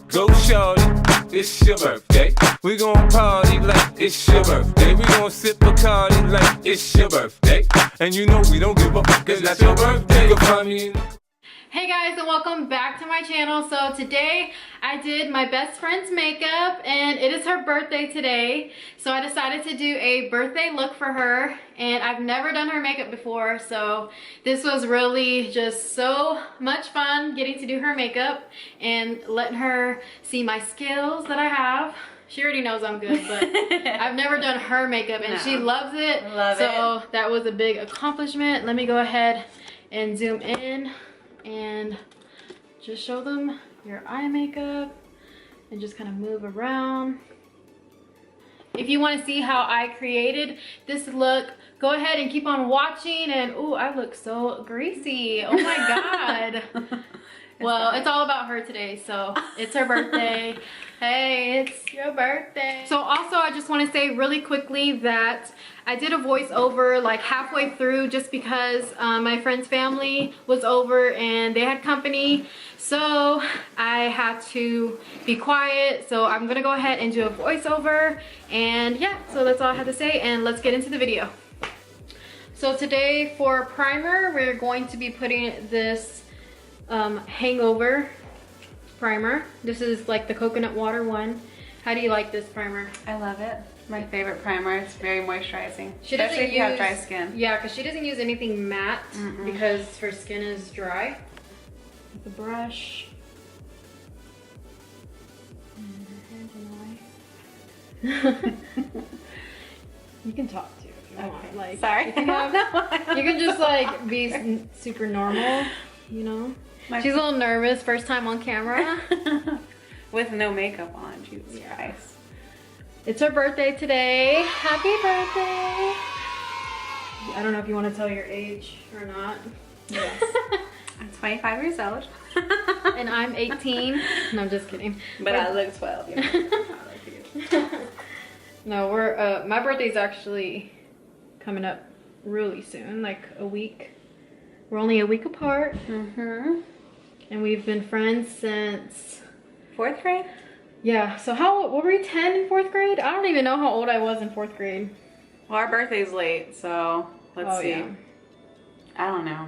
Go shorty, it's your birthday. We gon' party like it's your birthday. We gon' sip Bacardi like it's your birthday. And you know we don't give a fuck, it's not your birthday. You'll find me in Hey guys, and welcome back to my channel. So today I did my best friend's makeup and it is her birthday today. So I decided to do a birthday look for her, and I've never done her makeup before. So this was really just so much fun getting to do her makeup and letting her see my skills that I have. She already knows I'm good, but I've never done her makeup and she loves it. So that was a big accomplishment. Let me go ahead and zoom in and just show them your eye makeup and just kind of move around. If you want to see how I created this look, go ahead and keep on watching. And ooh, I look so greasy. Oh my god. Well, it's all about her today, so it's her birthday. Hey, it's your birthday. So also, I just want to say really quickly that I did a voiceover like halfway through just because my friend's family was over and they had company. So I had to be quiet. So I'm gonna go ahead and do a voiceover. And yeah, so that's all I had to say, and let's get into the video. So today for primer, we're going to be putting this hangover primer. This is like the coconut water one. How do you like this primer? I love it. My favorite primer. It's very moisturizing. Especially if you have dry skin. Yeah, because she doesn't use anything matte because her skin is dry. With the brush. And her hands in the way. You can talk too if you want. Like, sorry. You can just like be super normal, you know. She's a little nervous, first time on camera. With no makeup on, Jesus Christ. It's her birthday today. Happy birthday. I don't know if you want to tell your age or not. Yes. I'm 25 years old. And I'm 18. No, I'm just kidding. But I look 12, you know. I like you. No, we're, my birthday's actually coming up really soon, like a week. We're only a week apart. And we've been friends since 4th grade? Yeah, so what were we, 10 in 4th grade? I don't even know how old I was in 4th grade. Well, our birthday's late, so let's see. Yeah. I don't know.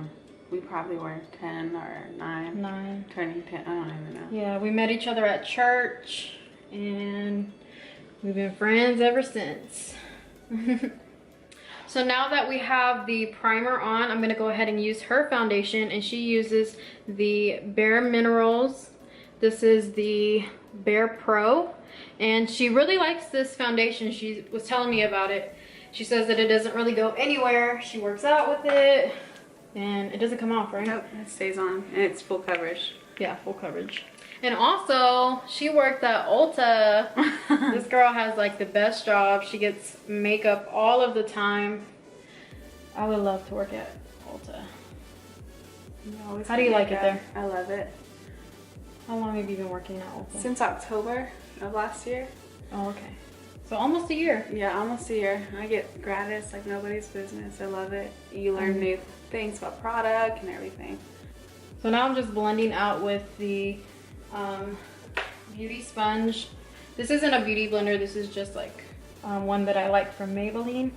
We probably were 10 or 9. 9. Turning 10, I don't even know. Yeah, we met each other at church and we've been friends ever since. So now that we have the primer on, I'm going to go ahead and use her foundation, and she uses the Bare Minerals. This is the Bare Pro, and she really likes this foundation. She was telling me about it. She says that it doesn't really go anywhere. She works out with it and it doesn't come off, right? Nope, it stays on and it's full coverage. Yeah, full coverage. And also, she worked at Ulta. This girl has like the best job. She gets makeup all of the time. I would love to work at Ulta. How do you like it there? I love it. How long have you been working at Ulta? Since October of last year. Oh, okay. So almost a year. Yeah, almost a year. I get gratis like nobody's business. I love it. You learn new things about product and everything. So now I'm just blending out with the beauty sponge. This isn't a beauty blender. This is just like one that I like from Maybelline.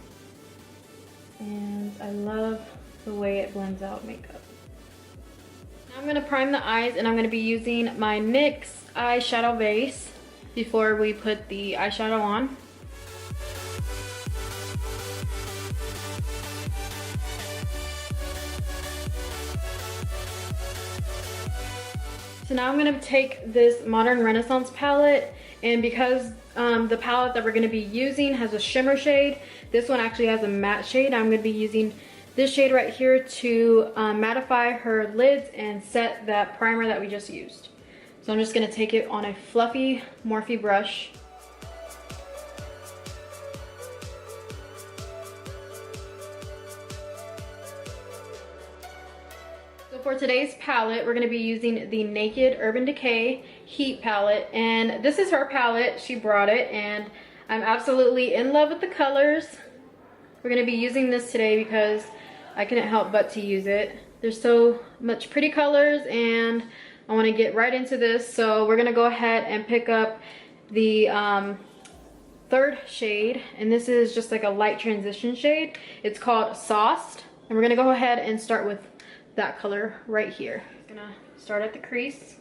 And I love the way it blends out makeup. Now I'm going to prime the eyes, and I'm going to be using my NYX eyeshadow base before we put the eyeshadow on. So now I'm going to take this Modern Renaissance palette, and because the palette that we're going to be using has a shimmer shade, this one actually has a matte shade. I'm going to be using this shade right here to mattify her lids and set that primer that we just used. So I'm just going to take it on a fluffy Morphe brush. So for today's palette, we're going to be using the Naked Urban Decay Heat palette, and this is her palette. She brought it, and I'm absolutely in love with the colors. We're going to be using this today because I couldn't help but to use it. There's so much pretty colors, and I want to get right into this. So we're going to go ahead and pick up the third shade, and this is just like a light transition shade. It's called Sauced, and we're going to go ahead and start with that color right here. I'm going to start at the crease.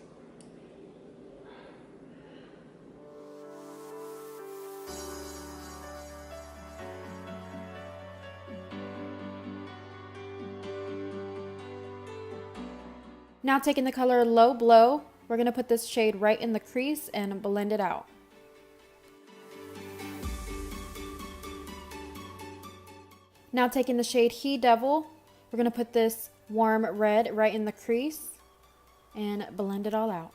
Now taking the color Low Blow, we're going to put this shade right in the crease and blend it out. Now taking the shade He Devil, we're going to put this warm red right in the crease and blend it all out.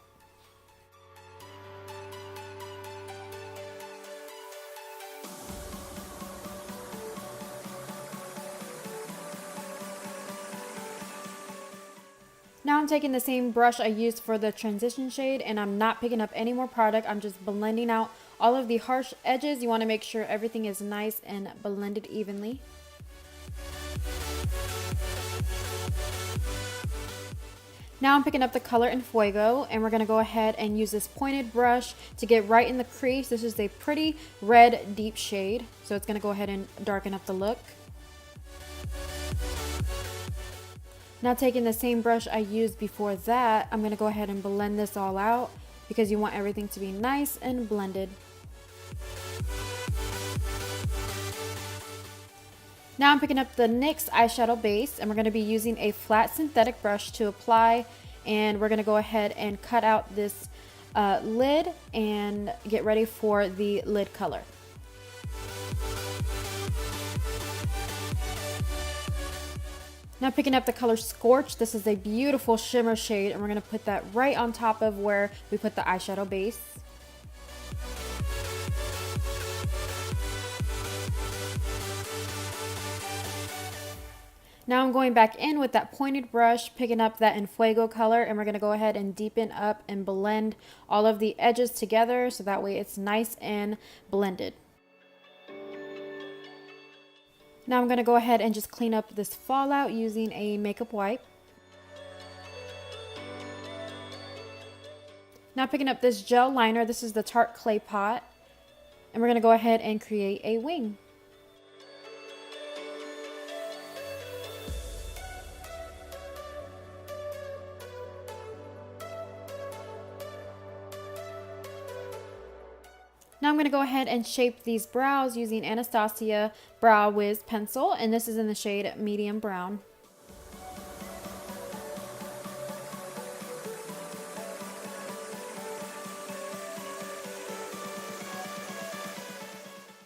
Now I'm taking the same brush I used for the transition shade, and I'm not picking up any more product. I'm just blending out all of the harsh edges. You want to make sure everything is nice and blended evenly. Now I'm picking up the color in Fuego, and we're going to go ahead and use this pointed brush to get right in the crease. This is a pretty red deep shade, so it's going to go ahead and darken up the look. Now taking the same brush I used before that, I'm going to go ahead and blend this all out because you want everything to be nice and blended. Now I'm picking up the NYX eyeshadow base, and we're going to be using a flat synthetic brush to apply, and we're going to go ahead and cut out this lid and get ready for the lid color. Now picking up the color Scorch, this is a beautiful shimmer shade, and we're going to put that right on top of where we put the eyeshadow base. Now I'm going back in with that pointed brush, picking up that in Fuego color, and we're going to go ahead and deepen up and blend all of the edges together so that way it's nice and blended. Now I'm going to go ahead and just clean up this fallout using a makeup wipe. Now picking up this gel liner, this is the Tarte Clay Pot, and we're going to go ahead and create a wing. Now I'm going to go ahead and shape these brows using Anastasia Brow Wiz pencil, and this is in the shade medium brown.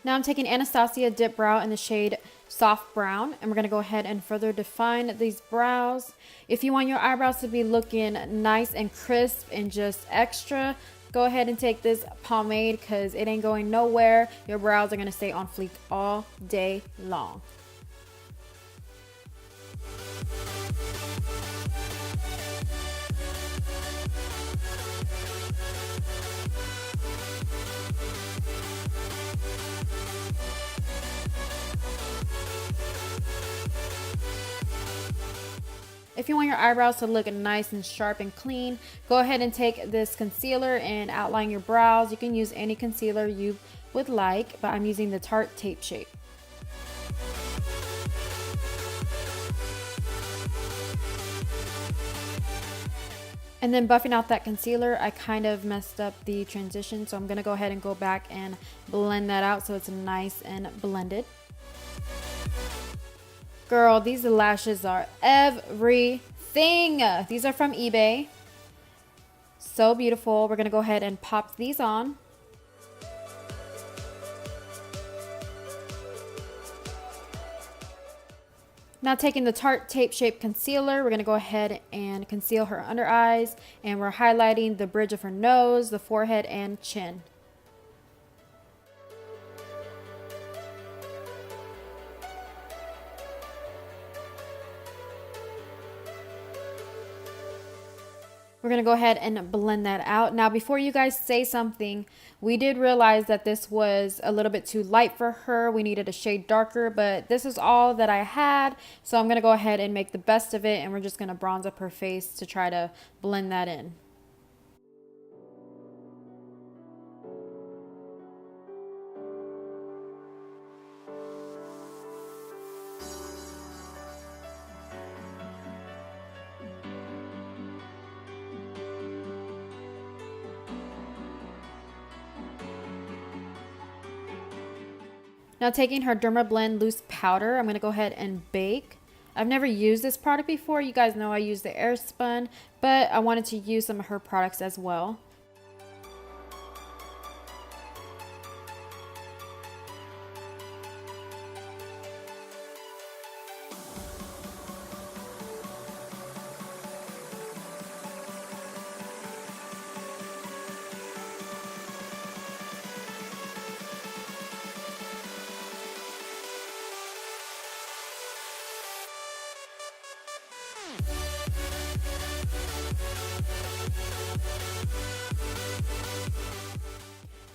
Now I'm taking Anastasia Dip Brow in the shade Soft Brown, and we're going to go ahead and further define these brows. If you want your eyebrows to be looking nice and crisp and just extra, go ahead and take this pomade because it ain't going nowhere. Your brows are going to stay on fleek all day long. If you want your eyebrows to look nice and sharp and clean, go ahead and take this concealer and outline your brows. You can use any concealer you would like, but I'm using the Tarte Tape Shape. And then buffing out that concealer, I kind of messed up the transition, so I'm going to go ahead and go back and blend that out so it's nice and blended. Girl, these lashes are everything. These are from eBay. So beautiful. We're going to go ahead and pop these on. Now taking the Tarte Tape Shape Concealer, we're going to go ahead and conceal her under eyes. And we're highlighting the bridge of her nose, the forehead, and chin. We're going to go ahead and blend that out. Now, before you guys say something, we did realize that this was a little bit too light for her. We needed a shade darker, but this is all that I had. So I'm going to go ahead and make the best of it, and we're just going to bronze up her face to try to blend that in. Now taking her Derma Blend Loose Powder, I'm going to go ahead and bake. I've never used this product before. You guys know I use the Airspun, but I wanted to use some of her products as well.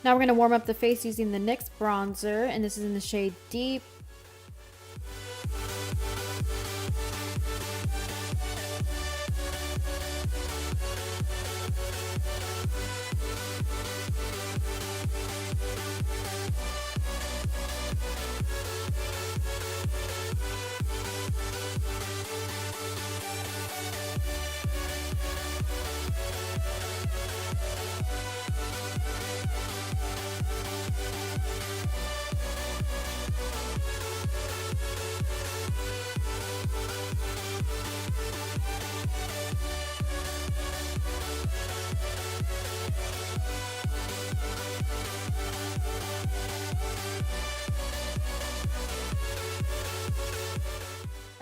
Now we're going to warm up the face using the NYX bronzer, and this is in the shade Deep.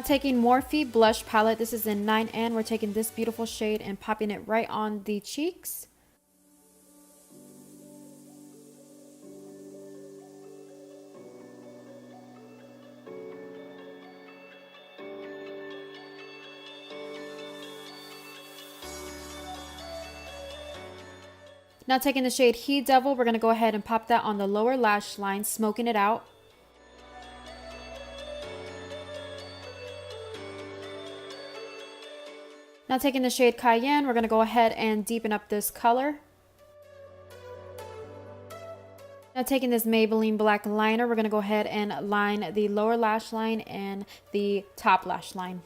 Taking Morphe blush palette, this is in 9N. We're taking this beautiful shade and popping it right on the cheeks. Now taking the shade He Devil, we're going to go ahead and pop that on the lower lash line, smoking it out. Now taking the shade Cayenne, we're going to go ahead and deepen up this color. Now taking this Maybelline black liner, we're going to go ahead and line the lower lash line and the top lash line.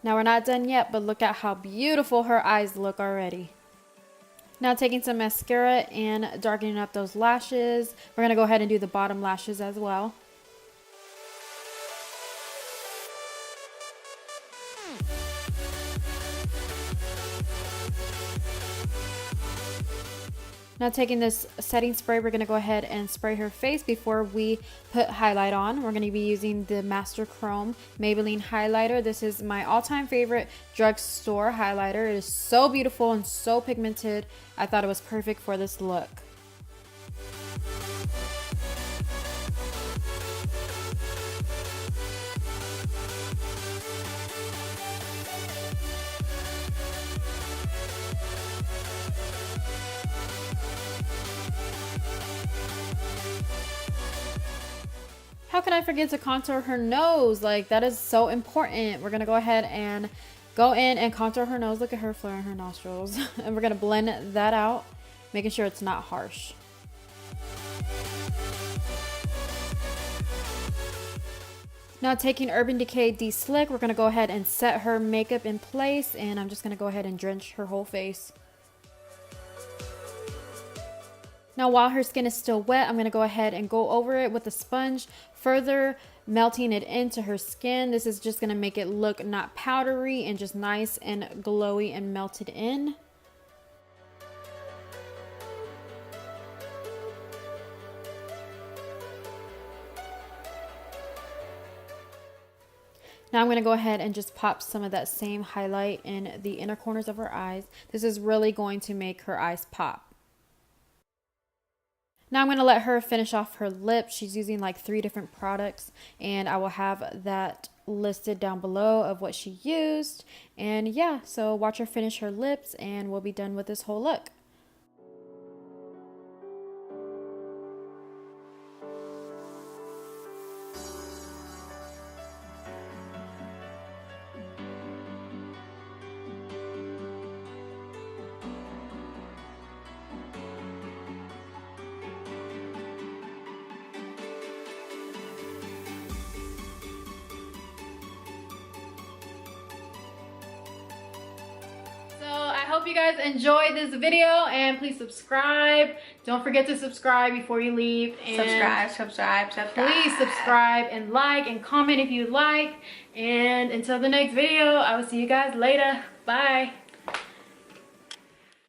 Now we're not done yet, but look at how beautiful her eyes look already. Now taking some mascara and darkening up those lashes. We're going to go ahead and do the bottom lashes as well. Now taking this setting spray, we're going to go ahead and spray her face before we put highlight on. We're going to be using the Master Chrome Maybelline highlighter. This is my all-time favorite drugstore highlighter. It is so beautiful and so pigmented. I thought it was perfect for this look. How can I forget to contour her nose? Like, that is so important. We're going to go ahead and go in and contour her nose. Look at her flaring her nostrils. And we're going to blend that out, making sure it's not harsh. Now taking Urban Decay De-Slick, we're going to go ahead and set her makeup in place. And I'm just going to go ahead and drench her whole face. Now while her skin is still wet, I'm going to go ahead and go over it with a sponge, further melting it into her skin. This is just going to make it look not powdery and just nice and glowy and melted in. Now I'm going to go ahead and just pop some of that same highlight in the inner corners of her eyes. This is really going to make her eyes pop. Now I'm going to let her finish off her lips. She's using like 3 different products, and I will have that listed down below of what she used. And yeah, so watch her finish her lips and we'll be done with this whole look. hope you guys enjoyed this video, and please subscribe. Don't forget to subscribe before you leave. And subscribe. please subscribe and like and comment if you like. And until the next video, I will see you guys later. Bye.